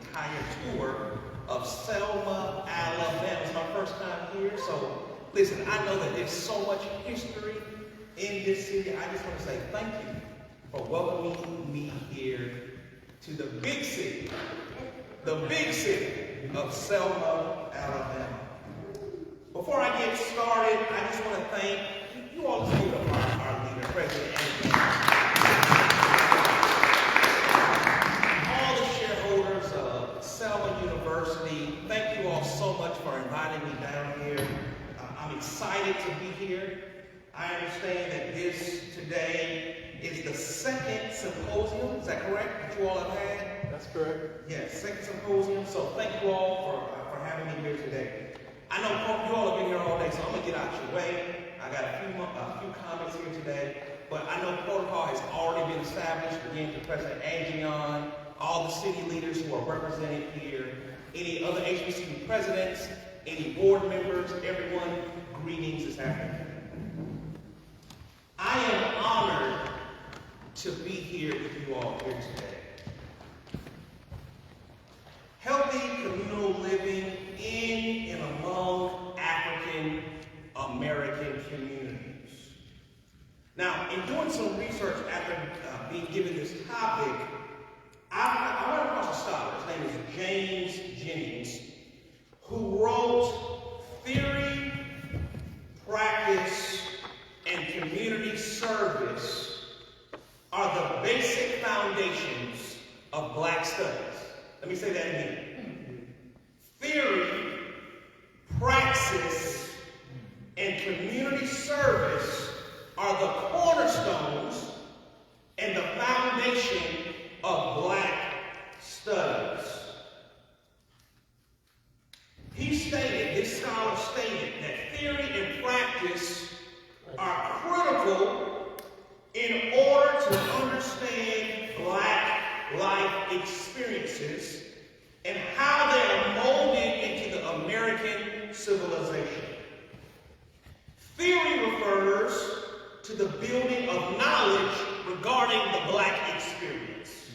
entire tour of Selma, Alabama. It's my first time here, so listen, I know that there's so much history in this city. I just want to say thank you for welcoming me here to the big city of Selma, Alabama. Before I get started, I just want to thank you all, let's give it up our leader, President Andy. All the shareholders of Selma University, thank you all so much for inviting me down here. I'm excited to be here. I understand that this today is the second symposium, is that correct, that you all have had? That's correct. Yes, second symposium, so thank you all for having me here today. I know you all have been here all day, so I'm going to get out your way. I got a few comments here today, but I know protocol has already been established, again, to President Angion, all the city leaders who are represented here, any other HBCU presidents, any board members, everyone, greetings this afternoon. I am honored to be here with you all here today. Healthy communal living in and among African American communities. Now, in doing some research after being given this topic, I ran across a scholar. His name is James Jennings, who wrote Theory, Practice, and Community Service are the basic foundations of Black studies. Let me say that again. Theory, praxis, and community service are the cornerstones and the foundation of Black studies. This scholar stated that theory and practice are critical in order to understand Black life experiences and how they are molded into the American civilization. Theory refers to the building of knowledge regarding the Black experience.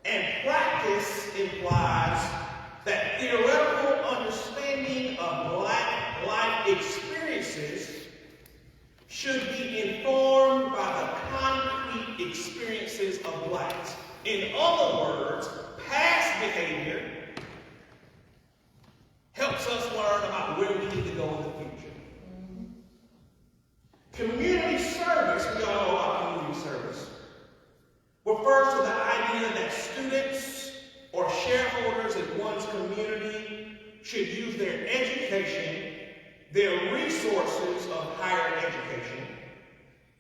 And practice implies that theoretical understanding of Black life experiences should be informed by the concrete experiences of Blacks. In other words, past behavior helps us learn about where we need to go in the future. Community service, we all know about community service, refers to the idea that students or shareholders in one's community should use their education, their resources of higher education,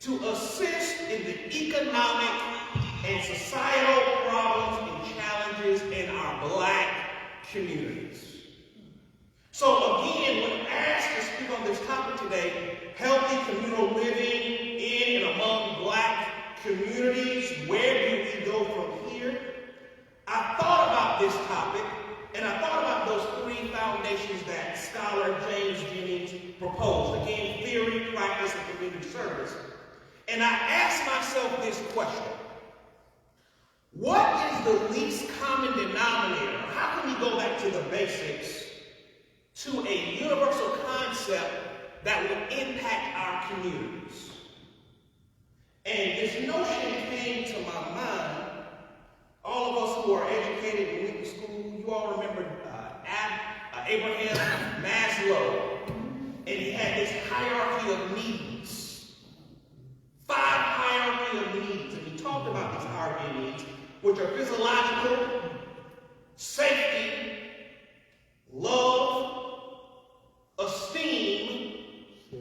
to assist in the economic and societal problems and challenges in our Black communities. So again, when asked to speak on this topic today, healthy communal living in and among Black communities, where do we go from here? I thought about this topic, and I thought about those three foundations that scholar James Jennings proposed. Again, theory, practice, and community service. And I asked myself this question. What is the least common denominator? How can we go back to the basics to a universal concept that would impact our communities? And this notion came to my mind. All of us who are educated and went to school, you all remember Abraham Maslow, and he had this hierarchy of needs. 5 hierarchy of needs, and he talked about these hierarchy of needs, which are physiological, safety, love, esteem,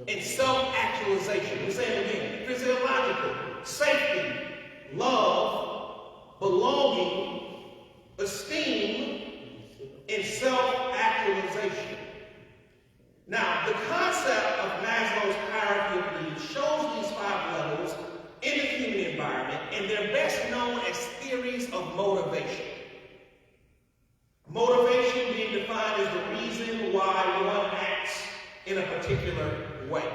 and self-actualization. We say it again. Physiological, safety, love, belonging, esteem, and self-actualization. Now, the concept of Maslow's hierarchy of needs shows these 5 levels in the community environment, and they're best known as theories of motivation. Motivation being defined as the reason why one acts in a particular way.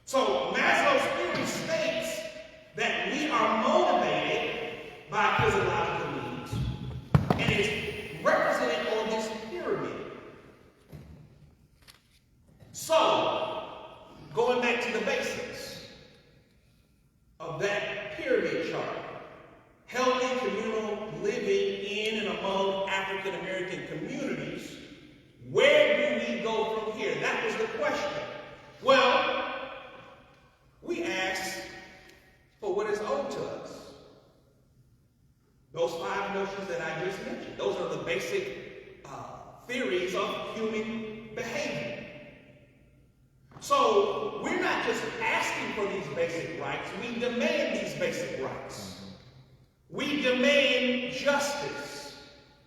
So Maslow's theory states that we are motivated by physiological needs. And it's represented on this pyramid. So, going back to the basics of that pyramid chart, healthy communal living in and among African American communities, where do we go from here? That was the question. Well, we asked for what is owed to us. Those 5 notions that I just mentioned, those are the basic theories of human behavior. So we're not just asking for these basic rights, we demand these basic rights. We demand justice.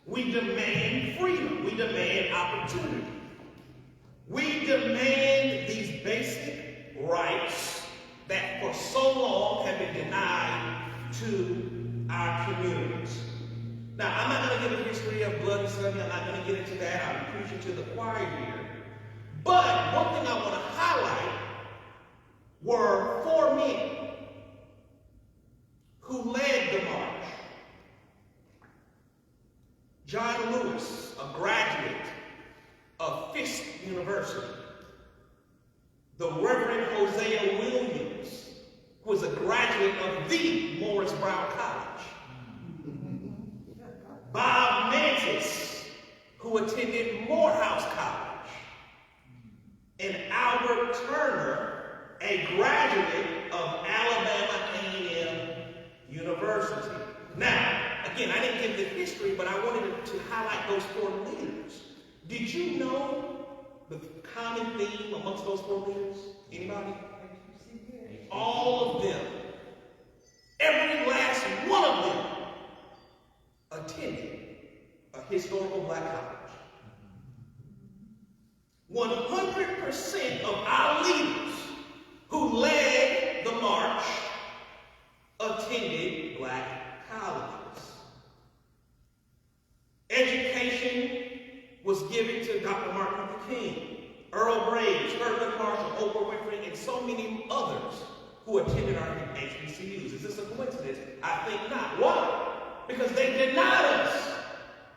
We demand freedom. We demand opportunity. We demand these basic rights that for so long have been denied to our communities. Now, I'm not going to give a history of blood and Sunday. I'm not going to get into that. I'm preaching to the choir here. But one thing I want to highlight were 4 men who led the march. John Lewis, a graduate of Fisk University. The Reverend Hosea Williams, who was a graduate of the Morris Brown College. Bob Mantis, who attended Morehouse College. And Albert Turner, a graduate of Alabama A&M University. Now, again, I didn't give the history, but I wanted to highlight those 4 leaders. Did you know the common theme amongst those 4 leaders? Anybody? All of them, every last one of them, attended a historical black college. 100% of our leaders who led the march attended black colleges. Education was given to Dr. Martin Luther King, Earl Graves, Thurgood Marshall, Oprah Winfrey, and so many others who attended our HBCUs. Is this a coincidence? I think not. Why? Because they denied us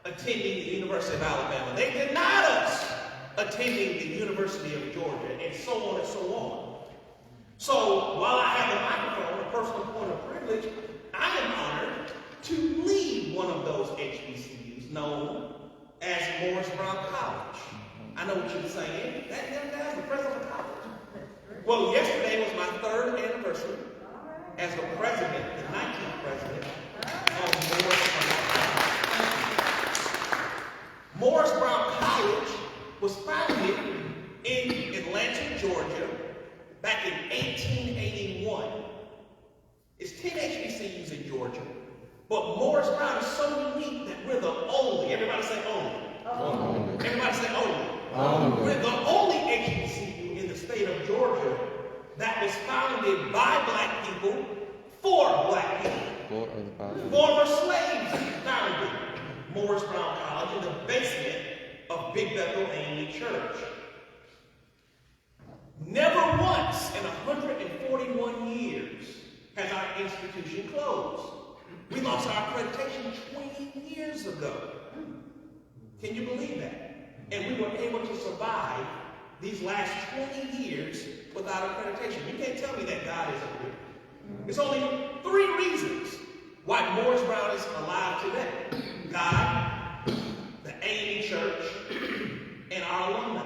attending the University of Alabama. They denied us attending the University of Georgia, and so on and so on. So while I have a microphone, a personal point of privilege, I am honored to lead one of those HBCUs known as Morris Brown College. I know what you're saying. That young guy's the president of college. Well, yesterday was my 3rd anniversary as the president, the 19th president of Morris Brown College. Morris Brown College was founded in Atlanta, Georgia, back in 1881. It's 10 HBCUs in Georgia, but Morris Brown is so unique that we're the only, everybody say only. Everybody say only. We're the only HBCU in the state of Georgia that was founded by black people for black people. Former slaves founded Morris Brown College in the basement of Big Bethel A&E Church. Never once in 141 years has our institution closed. We lost our accreditation 20 years ago. Can you believe that? And we were able to survive these last 20 years without accreditation. You can't tell me that God isn't real. There's only 3 reasons why Morris Brown is alive today. God, the A&E Church, and our alumni.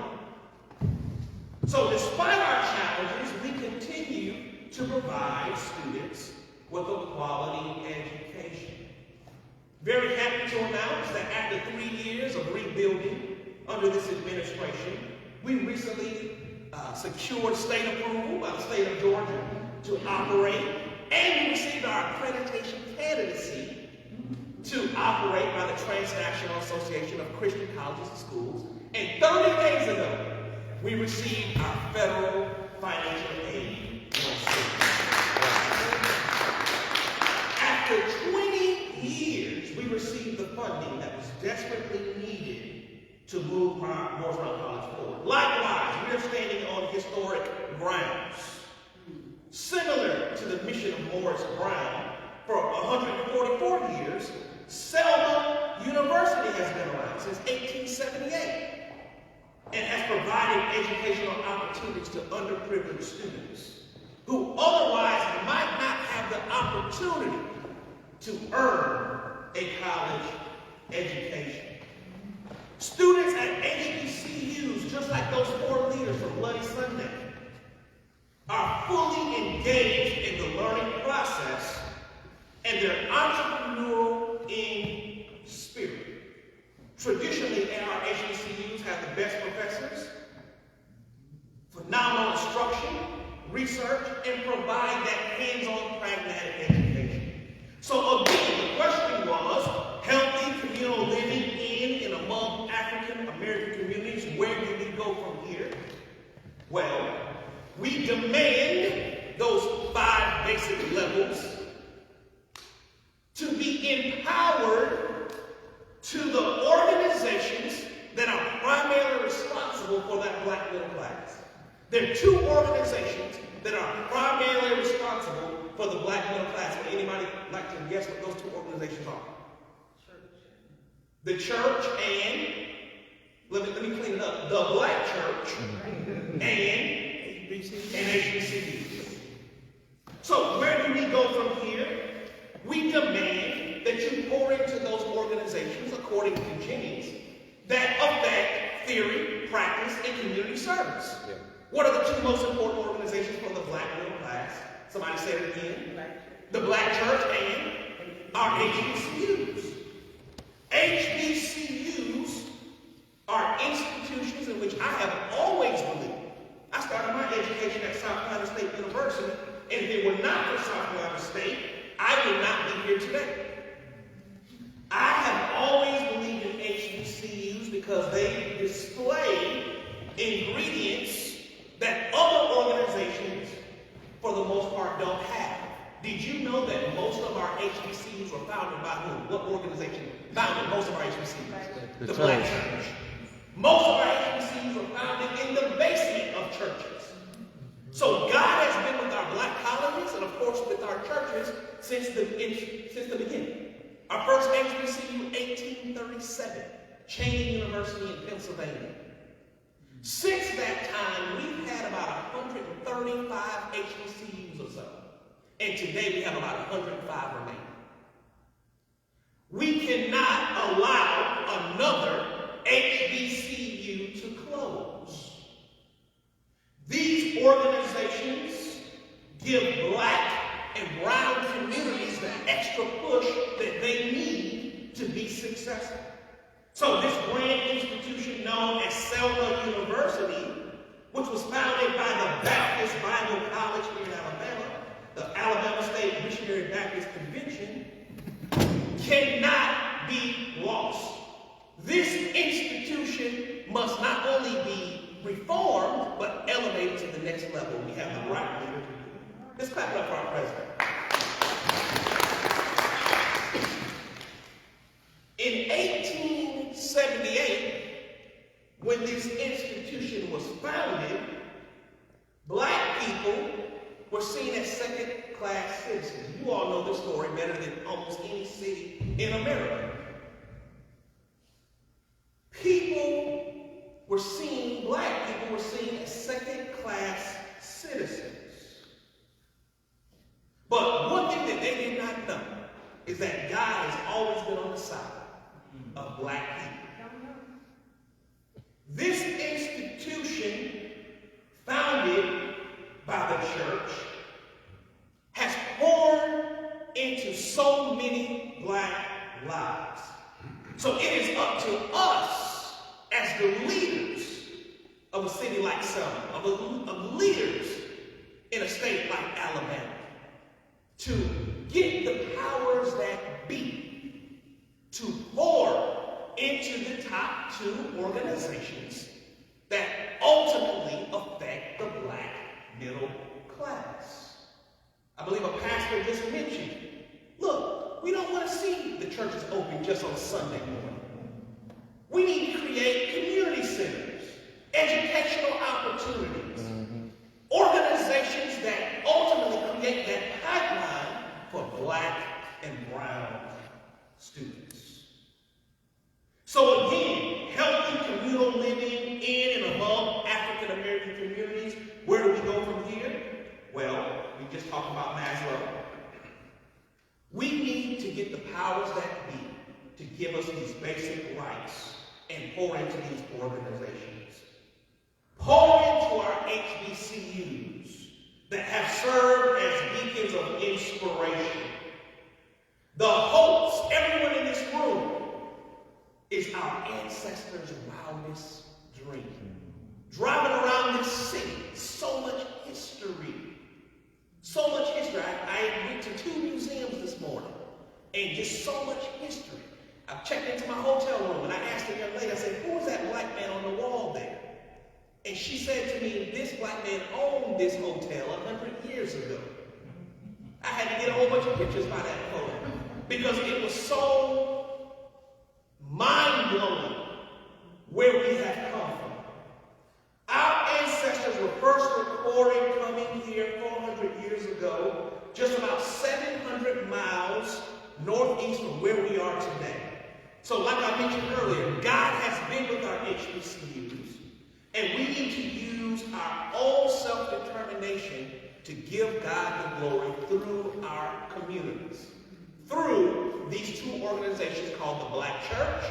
So despite our challenges, we continue to provide students with a quality education. Very happy to announce that after 3 years of rebuilding under this administration, we recently secured state approval by the state of Georgia to operate, and we received our accreditation candidacy to operate by the Transnational Association of Christian Colleges and Schools. And 30 days ago, we received our federal financial aid. After 20 years, we received the funding that was desperately needed to move Morris Brown College forward. Likewise, we are standing on historic grounds. Similar to the mission of Morris Brown, for 144 years, Selma University providing educational opportunities to underprivileged students who otherwise might not have the opportunity to earn a college education. Students at HBCUs, just like those 4 leaders from Bloody Sunday, are fully engaged in the learning process and they're entrepreneurial in spirit. Traditionally, our HBCUs have the best professors, phenomenal instruction, research, and provide that hands-on pragmatic education. So again, the question was, healthy communal living in and among African American communities, where do we go from here? Well, we demand those 5 basic levels to be empowered to the organizations that are primarily responsible for that black middle class. There are 2 organizations that are primarily responsible for the black middle class. Would anybody like to guess what those 2 organizations are? The church and, let me clean it up, the black church and HBCUs. So where do we go from here? We demand that you pour into those organizations, according to Jennings, that affect theory, practice, and community service. Yeah. What are the 2 most important organizations for the black middle class? Somebody say it again. The black church and our HBCUs. HBCUs are institutions in which I have always believed. I started my education at South Carolina State University, and if it were not for South Carolina State, I would not be here today. I have always believed in HBCUs because they display ingredients that other organizations, for the most part, don't have. Did you know that most of our HBCUs were founded by whom? What organization founded most of our HBCUs? The Black Church. Most of our HBCUs were founded in the basement of churches. So God has been with our black colleges and, of course, with our churches since the beginning. Our first HBCU, 1837, Cheyney University in Pennsylvania. Since that time, we've had about 135 HBCUs or so. And today we have about 105 remaining. We cannot allow another HBCU to close. These organizations give black and brown communities the extra push that they need to be successful. So this grand institution known as Selma University, which was founded by the Baptist Bible College here in Alabama, the Alabama State Missionary Baptist Convention, cannot be lost. This institution must not only be reformed, but elevated to the next level. We have the right leader to do it. Let's clap it up for our president. In 1878, when this institution was founded, black people were seen as second-class citizens. You all know this story better than almost any city in America. Black people were seen as second-class citizens. But one thing that they did not know is that God has always been on the side of black people. This institution, founded by the church, has poured into so many black lives. So it is up to us as the leaders of a city like Selma, of leaders in a state like Alabama, to get the powers that be to pour into the top two organizations that ultimately affect the black middle class. I believe a pastor just mentioned, look, we don't want to see the churches open just on Sunday morning. We need to create community centers, educational opportunities, organizations that ultimately create that pipeline for black and brown students. So again, healthy communal living in and among give us these basic rights and pour into these organizations. Pour into our HBCUs that have served as beacons of inspiration. The hopes, everyone in this room, is our ancestors' wildest dream. Driving around this city, so much history. So much history. I went to 2 museums this morning, and just so much history. I checked into my hotel room, and I asked the young lady, I said, who is that black man on the wall there? And she said to me, this black man owned this hotel 100 years ago. I had to get a whole bunch of pictures by that photo, because it was so mind-blowing where we have come from. Our ancestors were first recorded coming here 400 years ago, just about 700 miles northeast from where we are today. So like I mentioned earlier, God has been with our HBCUs, and we need to use our own self-determination to give God the glory through our communities, through these 2 organizations called the Black Church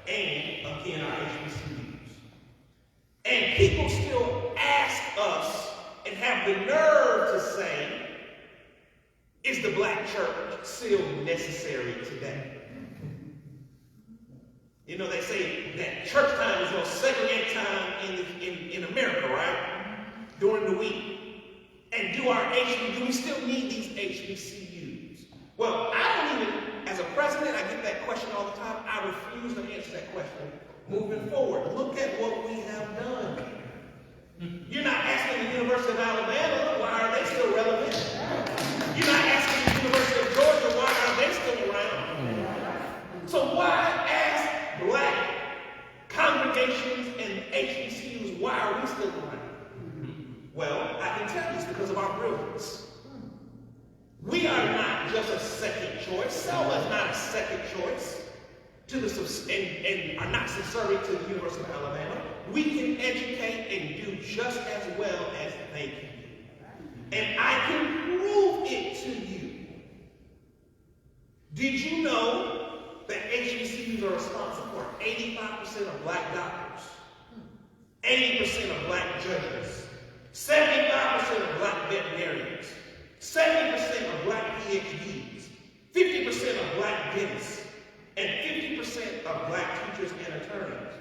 and, again, our HBCUs. And people still ask us and have the nerve to say, is the black church still necessary today? You know, they say that church time is no segregated time in America, right? During the week. And do we still need these HBCUs? Well, I don't even, as a president, I get that question all the time. I refuse to answer that question. Moving forward, look at what we have done. You're not asking the University of Alabama, why are they still relevant? You're not asking the University of Georgia, why are they still around? So why ask black congregations and HBCUs, why are we still around? Well, I can tell you it's because of our brilliance. We are not just a second choice. Selma is not a second choice and are not subservient to the University of Alabama. We can educate and do just as well as they can do. And I can prove it to you. Did you know that HBCUs are responsible for 85% of black doctors, 80% of black judges, 75% of black veterinarians, 70% of black PhDs, 50% of black dentists, and 50% of black teachers and attorneys?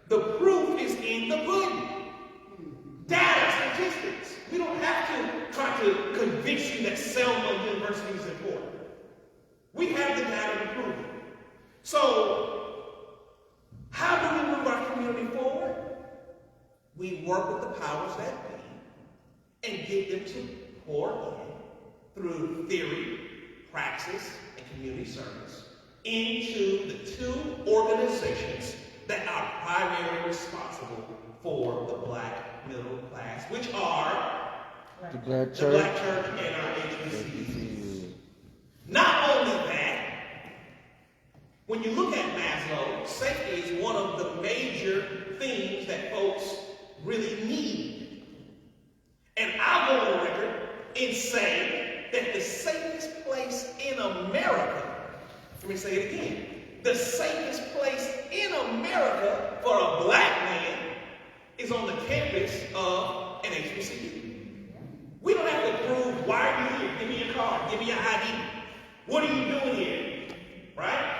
The proof is in the pudding. Data, statistics. We don't have to try to convince you that Selma University is important. We have the data to prove it. So, how do we move our community forward? We work with the powers that be and get them to pour in through theory, praxis, and community service into the 2 organizations that are primarily responsible for the black middle class, which are the Black Church and our HBCUs. Not only that, when you look at Maslow, safety is one of the major things that folks really need. And I'll go on record in saying that the safest place in America, let me say it again, the safest place in America for a black man is on the campus of an HBCU. We don't have to prove, why are you here? Give me your card, give me your ID. What are you doing here? Right?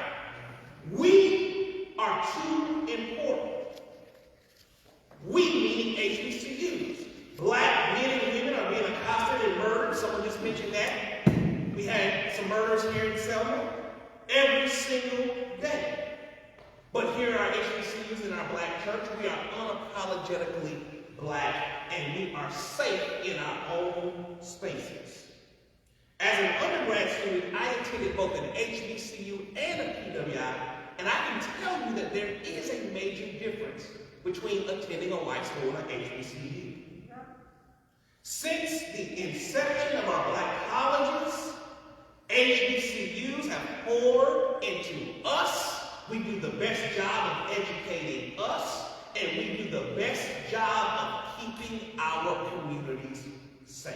We are too important. We, meaning HBCUs. Black men and women are being accosted and murdered. Someone just mentioned that. We had some murders here in Selma every single day. But here are our HBCUs in our black church. We are unapologetically black, and we are safe in our own spaces. As an undergrad student, I attended both an HBCU and a PWI, and I can tell you that there is a major difference between attending a white school and an HBCU. Since the inception of our black colleges, HBCUs have poured into us. We do the best job of educating us, and we do the best job of keeping our communities safe.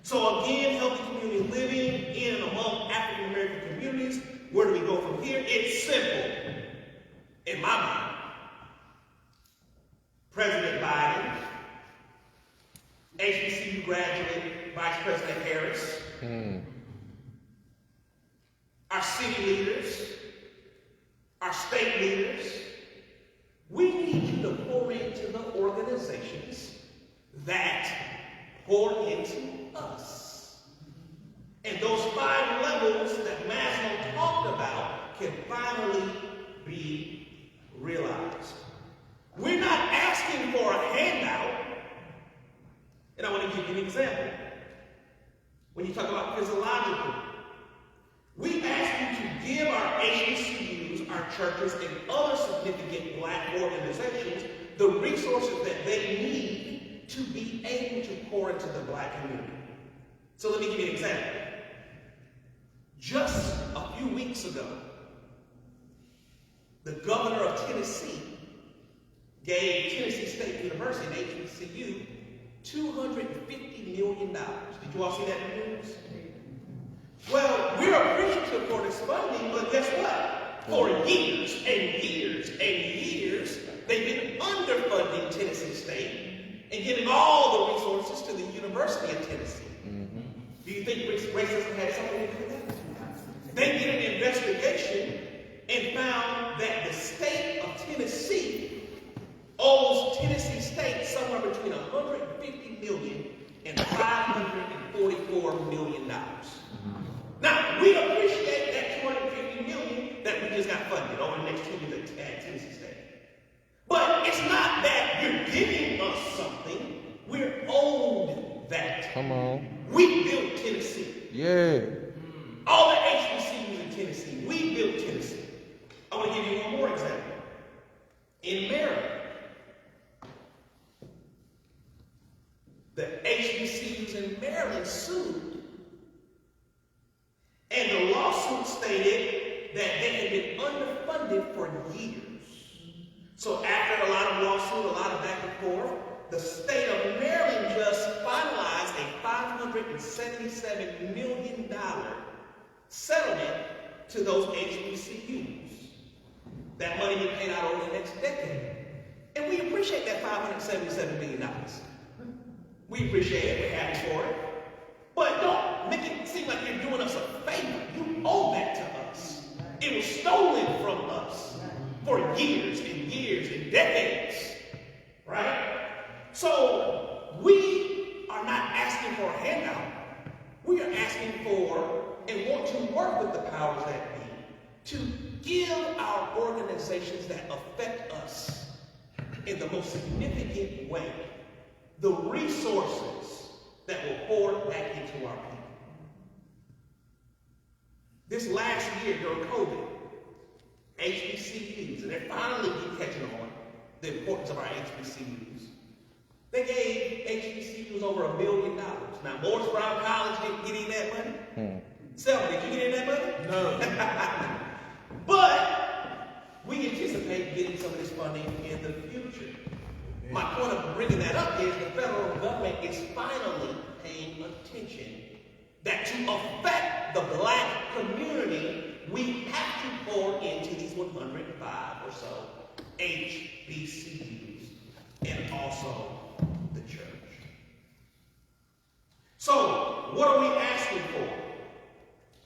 So again, healthy community living in and among African American communities Where do we go from here? It's simple. In my mind, President Biden, HBCU graduate Vice President Harris, our city leaders, our state leaders, we need you to pour into the organizations that pour into us. And those 5 levels that Maslow talked about can finally be realized. We're not asking for a handout. And I want to give you an example. When you talk about physiological, we ask you to give our HBCUs, our churches, and other significant Black organizations the resources that they need to be able to pour into the Black community. So let me give you an example. Just a few weeks ago, the governor of Tennessee gave Tennessee State University, an HBCU, $250 million. Did you all see that in the news? Well, we're appreciative for this funding, but guess what? For years and years and years, they've been underfunding Tennessee State and giving all the resources to the University of Tennessee. Do you think racism had something to do with that? They did an investigation and found that the state of Tennessee owes Tennessee State somewhere between $150 million and $544 million. Now, we appreciate that $250 million that we just got funded over the next 2 years at Tennessee State. But it's not that you're giving us something, we're owed that. Come on. We built Tennessee. Yeah. All the HBCUs in Tennessee, we built Tennessee. I want to give you one more example. In Maryland, the HBCUs in Maryland sued. And the lawsuit stated that they had been underfunded for years. So after a lot of lawsuit, a lot of back and forth, the state of Maryland just finalized a $577 million settlement to those HBCUs. That money will be paid out over the next decade. And we appreciate that $577 million. We appreciate it. We're happy for it. But don't make it seem like you're doing us a favor. You owe that to us. It was stolen from us for years and years and decades. Right? So we are not asking for a handout. We are asking for and want to work with the powers that be to give our organizations that affect us in the most significant way the resources that will pour back into our people. This last year during COVID, HBCUs, and they're finally catching on the importance of our HBCUs. They gave HBCUs over $1 million. Now, Morris Brown College didn't get any of that money. Selma, did you get any of that money? No. But we anticipate getting some of this funding in the future. My point of bringing that up is the federal government is finally paying attention that to affect the Black community, we have to pour into these 105 or so HBCUs and also the church. So, what are we asking for?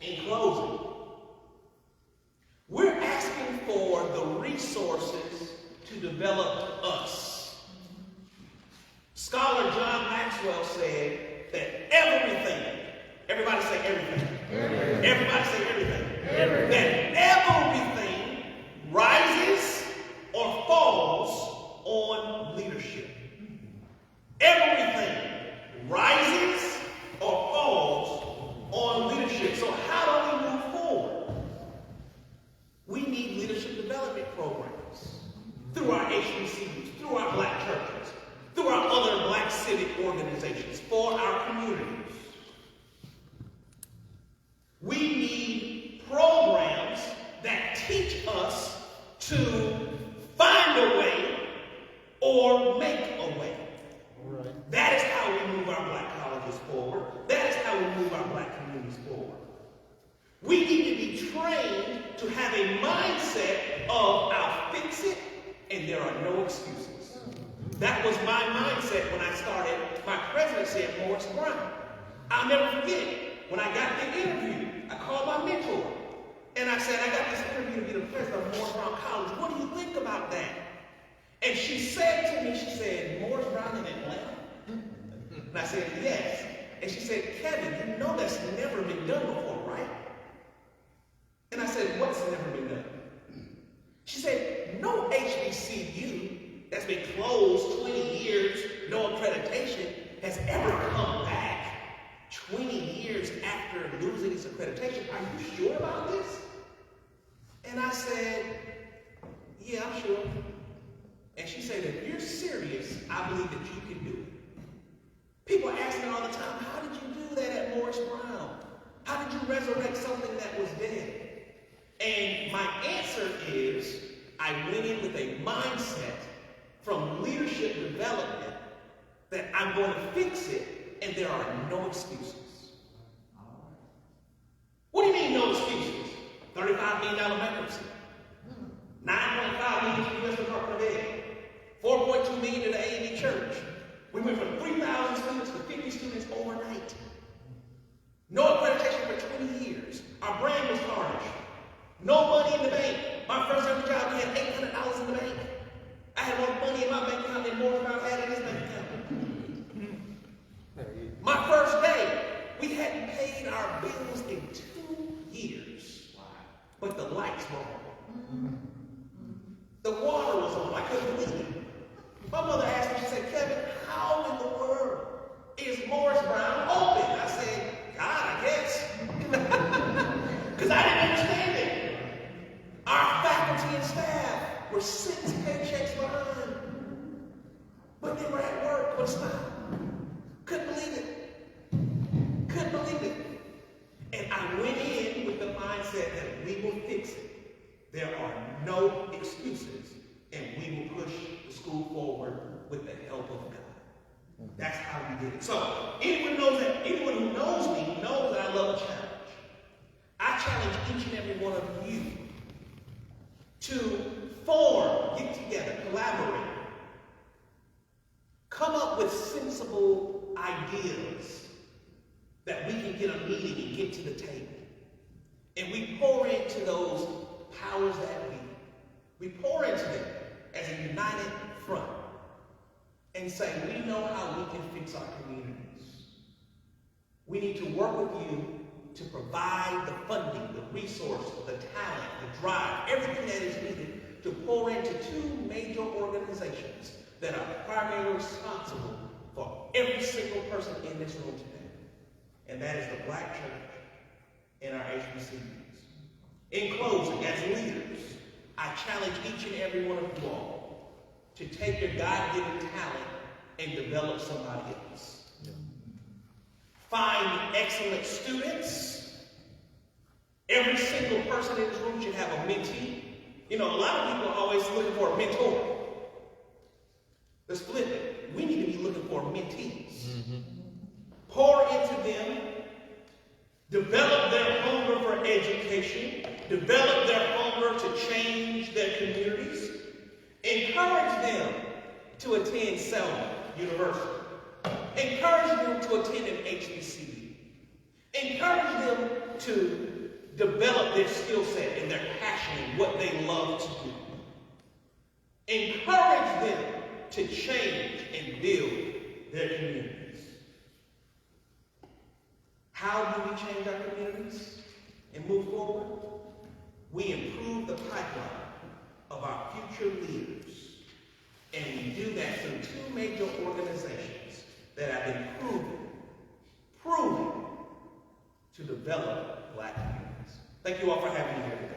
In closing, we're asking for the resources to develop us. Scholar John Maxwell said that everything, everybody say everything. Everybody say everything. That everything rises or falls on leadership. Everything rises or falls on leadership. So how do we move forward? We need leadership development programs through our HBCUs, through our Black churches, through our other Black civic organizations, for our communities. We need programs that teach us to find a way or make a way. Right. That is how we move our Black colleges forward. That is how we move our Black communities forward. We need to be trained to have a mindset of I'll fix it and there are no excuses. That was my mindset when I started my presidency at Morris Brown. I'll never forget when I got the interview. I called my mentor and I said, I got this interview to be the president of Morris Brown College. What do you think about that? And she said to me, she said, Morris Brown in Atlanta? And I said, yes. And she said, Kevin, you know that's never been done before, right? And I said, what's never been done? She said, no HBCU that's been closed 20 years, no accreditation, has ever come back 20 years after losing its accreditation. Are you sure about this? And I said, yeah, I'm sure. And she said, if you're serious, I believe that you can do it. People ask me all the time, how did you do that at Morris Brown? How did you resurrect something that was dead? And my answer is, I went in with a mindset from leadership development that I'm going to fix it and there are no excuses. What do you mean no excuses? $35 million bankruptcy. $9.5 million to the U.S. Department of Ed. $4.2 million to the A&E Church. We went from 3,000 students to 50 students overnight. No accreditation for 20 years. Our brand was tarnished. No money in the bank. My first ever job, we had $800 in the bank. I had more money in my bank account than Morris Brown had in his bank account. My first day, we hadn't paid our bills in 2 years. But the lights were on. The water was on. I couldn't believe it. My mother asked me, she said, Kevin, how in the world is Morris Brown open? I said, God, I guess. Because I didn't understand it. Our faculty and staff were 6 paychecks behind. But they were at work. What's not? Couldn't believe it. Couldn't believe it. And I went in with the mindset that we will fix it. There are no excuses. And we will push the school forward with the help of God. That's how we did it. So anyone who knows me knows that I love a challenge. I challenge each and every one of you to form, get together, collaborate, come up with sensible ideas that we can get a meeting and get to the table. And we pour into those powers that be. We pour into them as a united front and say, we know how we can fix our communities. We need to work with you to provide the funding, the resources, the talent, the drive, everything that is needed to pour into 2 major organizations that are primarily responsible for every single person in this room today. And that is the Black Church and our HBCUs. In closing, as leaders, I challenge each and every one of you all to take your God-given talent and develop somebody else. Yeah. Find excellent students. Every single person in this room should have a mentee. You know, a lot of people are always looking for a mentor. Let's flip it. We need to be looking for mentees. Mm-hmm. Pour into them. Develop their hunger for education. Develop their hunger to change their communities. Encourage them to attend Selma University. Encourage them to attend an HBCU. Encourage them to develop their skill set and their passion and what they love to do. Encourage them to change and build their communities. How do we change our communities and move forward? We improve the pipeline of our future leaders. And we do that through 2 major organizations that have been proven to develop Black communities. Thank you all for having me here today.